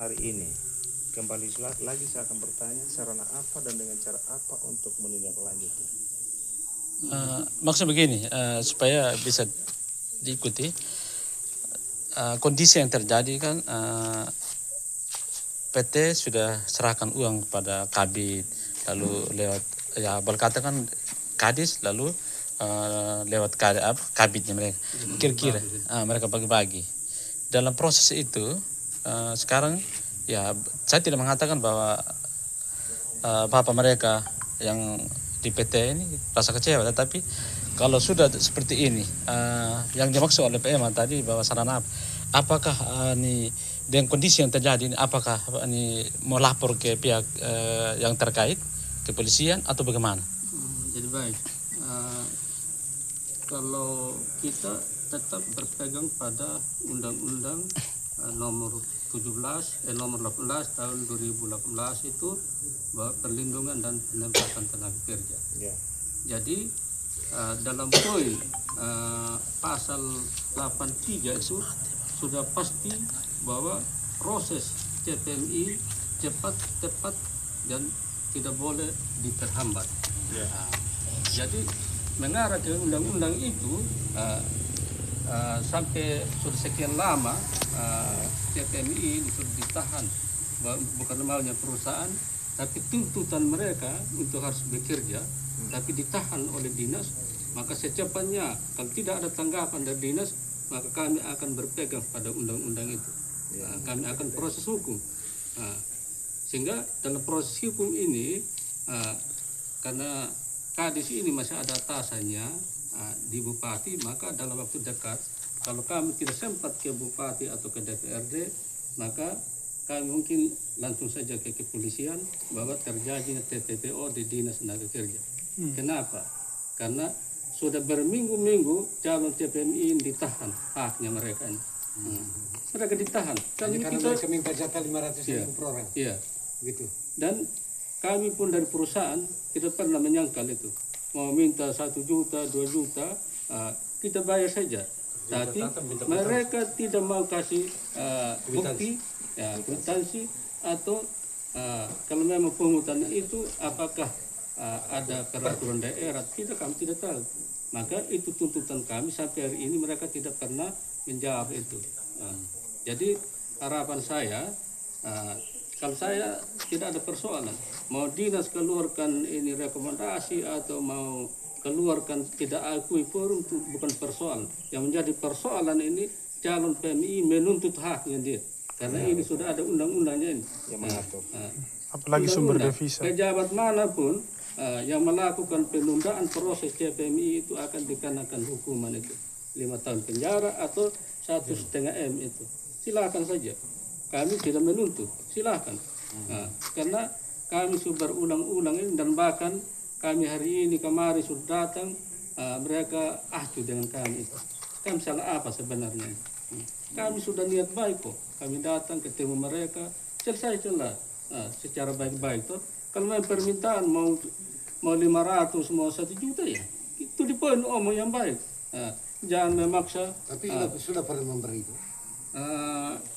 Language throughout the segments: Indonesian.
hari ini. Kembali lagi saya akan bertanya sarana apa dan dengan cara apa untuk menindaklanjuti. Maksud begini, supaya bisa diikuti kondisi yang terjadi kan, PT sudah serahkan uang kepada Kabid, lalu lewat ya berkata kan Kadis, lalu lewat Kabidnya mereka kira-kira mereka bagi-bagi. Dalam proses itu sekarang ya saya tidak mengatakan bahwa bapak mereka yang di PT ini rasa kecewa, tetapi kalau sudah seperti ini yang dimaksud oleh PM tadi bahwa sarana apakah ini dengan kondisi yang terjadi ini, apakah ini mau lapor ke pihak yang terkait, kepolisian atau bagaimana? Jadi baik, kalau kita tetap berpegang pada Undang-Undang nomor 18 tahun 2018 itu bahwa perlindungan dan penempatan tenaga kerja. Yeah. Jadi dalam poin pasal 83 itu sudah pasti bahwa proses CPMI cepat, tepat dan tidak boleh diperhambat. Yeah. Jadi mengarah ke undang-undang itu sampai sudah sekian lama CPMI sudah ditahan, bukan maunya perusahaan, tapi tuntutan mereka untuk harus bekerja, tapi ditahan oleh dinas. Maka secepatnya kalau tidak ada tanggapan dari dinas, maka kami akan berpegang pada undang-undang itu. Kami akan proses hukum. Sehingga dalam proses hukum ini, karena Kadis ini masih ada atasannya di Bupati, maka dalam waktu dekat kalau kami tidak sempat ke Bupati atau ke DPRD, maka kami mungkin langsung saja ke kepolisian bahwa terjadinya TPPO di Dinas Tenaga Kerja. Kenapa? Karena sudah berminggu-minggu calon CPMI ditahan haknya mereka ini. Mereka ditahan. Karena mereka minta jatah 500.000 per orang. Iya. Gitu. Dan kami pun dari perusahaan tidak pernah menyangkal itu. Mau minta 1 juta, 2 juta, kita bayar saja. Tapi mereka tidak mau kasih bukti, kwitansi, atau kalau memang pungutan itu apakah ada peraturan daerah, kami tidak tahu. Maka itu tuntutan kami sampai hari ini mereka tidak pernah menjawab itu. Jadi harapan saya, kalau saya tidak ada persoalan, mau dinas keluarkan ini rekomendasi atau mau keluarkan tidak akui forum, itu bukan persoalan. Yang menjadi persoalan ini calon PMI menuntut haknya dia, karena ini sudah ada undang-undangnya ini yang mengatur. Apalagi sumber devisa. Pejabat manapun yang melakukan penundaan proses CPMI itu akan dikenakan hukuman itu 5 tahun penjara atau 1,5 M itu. Silakan saja. Kami tidak menuntut, silakan. Karena kami sudah berulang-ulang ini, dan bahkan kami hari ini kemarin sudah datang, mereka acuh dengan kami itu. Kami salah apa sebenarnya? Kami sudah niat baik kok. Kami datang ketemu mereka, selesaikanlah secara baik-baik. Kalau memang permintaan mau 500, mau 1 juta ya, itu di poin omong yang baik. Jangan memaksa. Tapi sudah pernah memberi itu.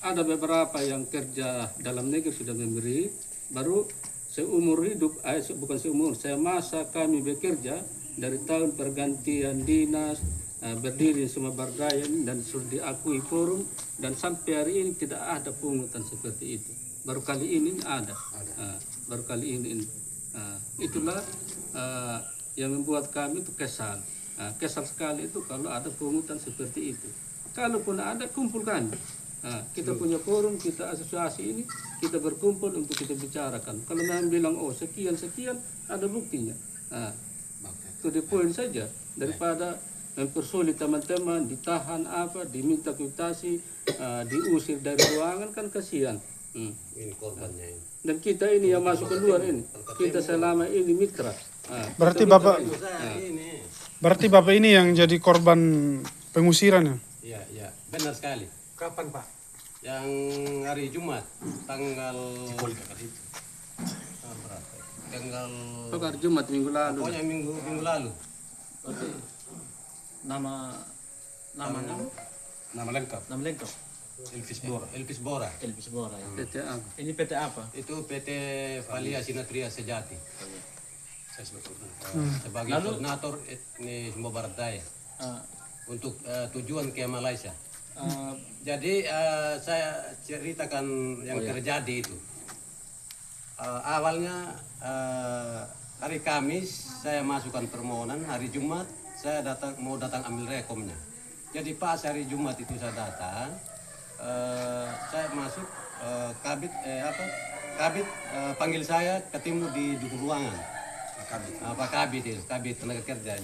Ada beberapa yang kerja dalam negeri sudah memberi, baru seumur hidup, bukan seumur, saya masa kami bekerja dari tahun pergantian dinas, berdiri semua berdaya dan sudah diakui forum, dan sampai hari ini tidak ada pungutan seperti itu. Baru kali ini ada. Baru kali ini. Itulah yang membuat kami itu kesal. Kesal sekali itu kalau ada pungutan seperti itu. Kalaupun ada, kumpulkan. Kita punya forum, kita asosiasi ini, kita berkumpul untuk kita bicarakan. Kalau memang bilang, oh sekian, ada buktinya. Itu di poin saja. Daripada mempersulit teman-teman, ditahan diminta kwitansi, diusir dari ruangan, kan kasihan. Ini korbannya ini. Dan kita ini yang masuk keluar ini, kita selama ini mitra. Berarti Bapak ini yang jadi korban pengusiran ya? Iya, benar sekali. Kapan Pak? Yang hari Jumat, tanggal Hari Jumat minggu lalu. pokoknya minggu lalu. Nama Nama lengkap. Elvis Bora. Elvis Bora. Ya. PT Agung. Ini PT apa? Itu PT Valia Sinatria Sejati. Sebagai koordinator ini Sumba Barat Daya untuk tujuan ke Malaysia. Jadi saya ceritakan yang terjadi itu. Awalnya hari Kamis saya masukkan permohonan, hari Jumat saya mau datang ambil rekomnya. Jadi pas hari Jumat itu saya datang, saya masuk kabit kabit panggil saya ketemu di ruangan. Pak kabit itu, kabit tenaga kerja.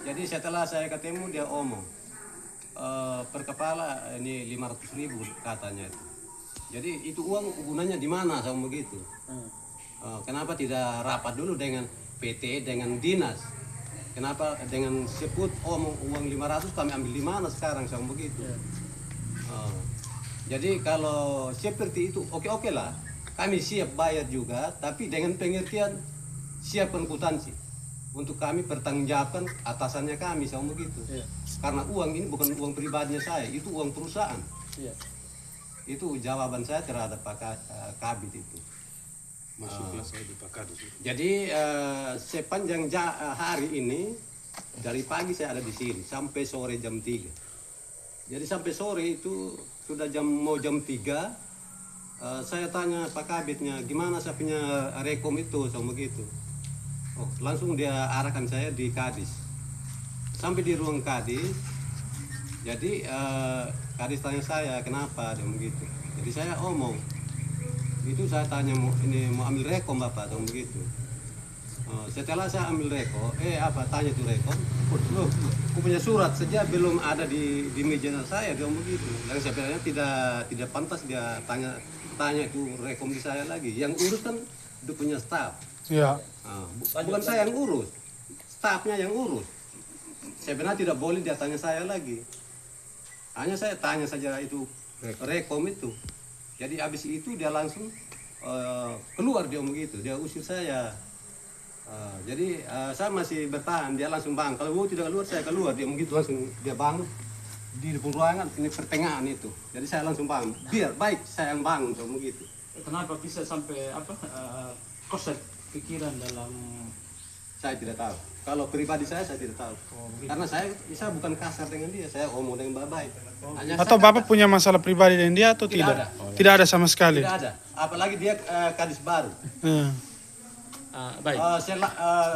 Jadi setelah saya ketemu dia omong per kepala ini 500.000 katanya itu. Jadi itu uang gunanya di mana sama begitu? Kenapa tidak rapat dulu dengan PT, dengan dinas? Kenapa dengan sebut uang 500 kami ambil di mana sekarang sama begitu? Jadi kalau seperti itu oke lah, kami siap bayar juga, tapi dengan pengertian siap akuntansi untuk kami pertanggungjawabkan atasannya kami sama begitu. Karena uang ini bukan uang pribadinya saya, itu uang perusahaan. Itu jawaban saya terhadap Pak Kabit itu. Masuklah saya di Pak Kadus. Jadi sepanjang hari ini dari pagi saya ada di sini sampai sore jam 3. Jadi sampai sore itu sudah mau jam 3. Saya tanya Pak Kabitnya gimana saya punya rekom itu sama begitu. Langsung dia arahkan saya di Kadis. Sampai di ruang Kadis. Jadi Kadis tanya saya kenapa dia begitu. Jadi saya omong itu saya tanya mau ambil rekom Bapak atau begitu. Setelah saya ambil rekom, tanya tuh rekom, loh, aku punya surat saja belum ada di meja saya dia begitu. Yang sebenarnya tidak pantas dia tanya itu rekom di saya lagi. Yang urus kan dia punya staf. Ya. Bukan saya yang urus, stafnya yang urus. Sebenarnya tidak boleh dia tanya saya lagi. Hanya saya tanya saja itu rekom itu. Jadi habis itu dia langsung keluar dia begitu, dia usir saya. Jadi saya masih bertahan, dia langsung bangun. Kalau mau tidak keluar saya keluar, dia begitu langsung dia bangun di ruangan ini pertengahan itu. Jadi saya langsung bangun. Biar baik saya yang bangun begitu. Kenapa bisa sampai koset pikiran dalam? Saya tidak tahu. Kalau pribadi saya tidak tahu. Karena saya bukan kasar dengan dia, saya omong dengan baik. Atau Bapak punya masalah pribadi dengan dia atau tidak? Tidak ada sama sekali. Tidak ada. Apalagi dia Kadis baru. Baik.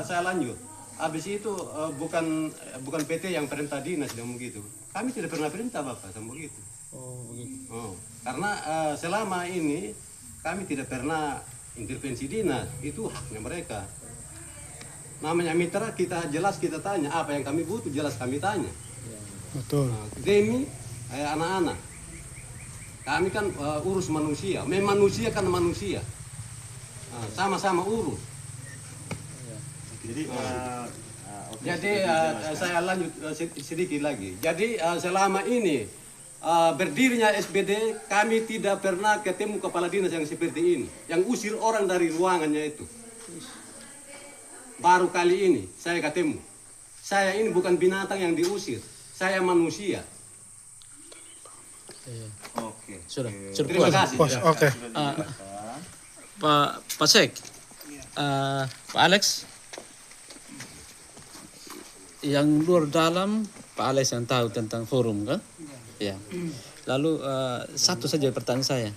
Saya lanjut. Habis itu bukan PT yang perintah dinas dan begitu. Kami tidak pernah perintah Bapak sama begitu. Begitu. Karena selama ini kami tidak pernah intervensi dinas, itu haknya mereka. Namanya mitra kita jelas kita tanya apa yang kami butuh jelas kami tanya. Betul. Demi anak-anak. Kami kan urus manusia, memanusiakan manusia. Sama-sama urus. Jadi saya lanjut sedikit lagi. Jadi selama ini berdirinya SBD kami tidak pernah ketemu kepala dinas yang seperti ini, yang usir orang dari ruangannya itu. Baru kali ini saya ketemu. Saya ini bukan binatang yang diusir, saya manusia. Oke. Sudah Terima kasih. Bos, oke. Pak Sek, Pak Alex, yang luar dalam Pak Alex yang tahu tentang forum kan? Ya. Lalu satu saja pertanyaan saya.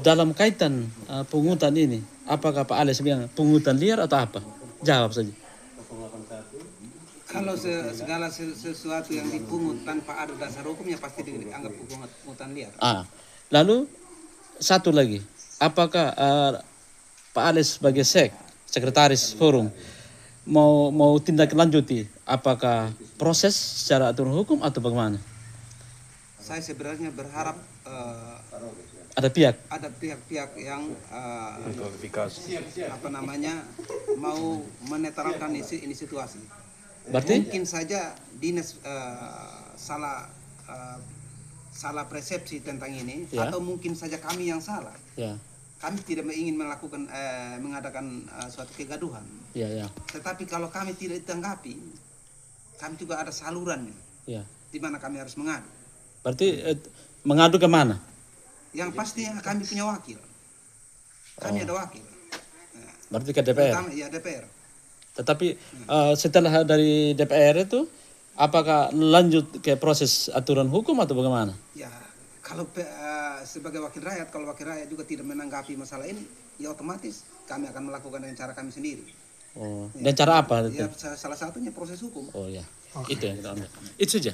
Dalam kaitan pungutan ini, apakah Pak Alex bilang pungutan liar atau apa? Jawab saja. Kalau segala sesuatu yang dipungut tanpa ada dasar hukumnya pasti dianggap pungutan liar. Lalu satu lagi, apakah Pak Alex sebagai sekretaris forum mau tindak lanjuti? Apakah proses secara aturan hukum atau bagaimana? Saya sebenarnya berharap ada pihak-pihak yang mau menetralkan ini situasi. Berarti Mungkin saja dinas salah persepsi tentang ini, Ya. atau mungkin saja kami yang salah. ya, Kami tidak ingin mengadakan suatu kegaduhan. ya, Tetapi kalau kami tidak ditanggapi, kami juga ada salurannya ya. di mana kami harus mengadu. Berarti mengadu ke mana? Yang pasti kami punya wakil. Kami ada wakil. Berarti ke DPR. Pertama, ya DPR. Tetapi setelah dari DPR itu, apakah lanjut ke proses aturan hukum atau bagaimana? Ya, kalau sebagai wakil rakyat, kalau wakil rakyat juga tidak menanggapi masalah ini, ya otomatis kami akan melakukan dengan cara kami sendiri. Oh, dan cara apa itu? Ya, salah satunya proses hukum. Oh ya, itu yang kita ambil. Itu saja.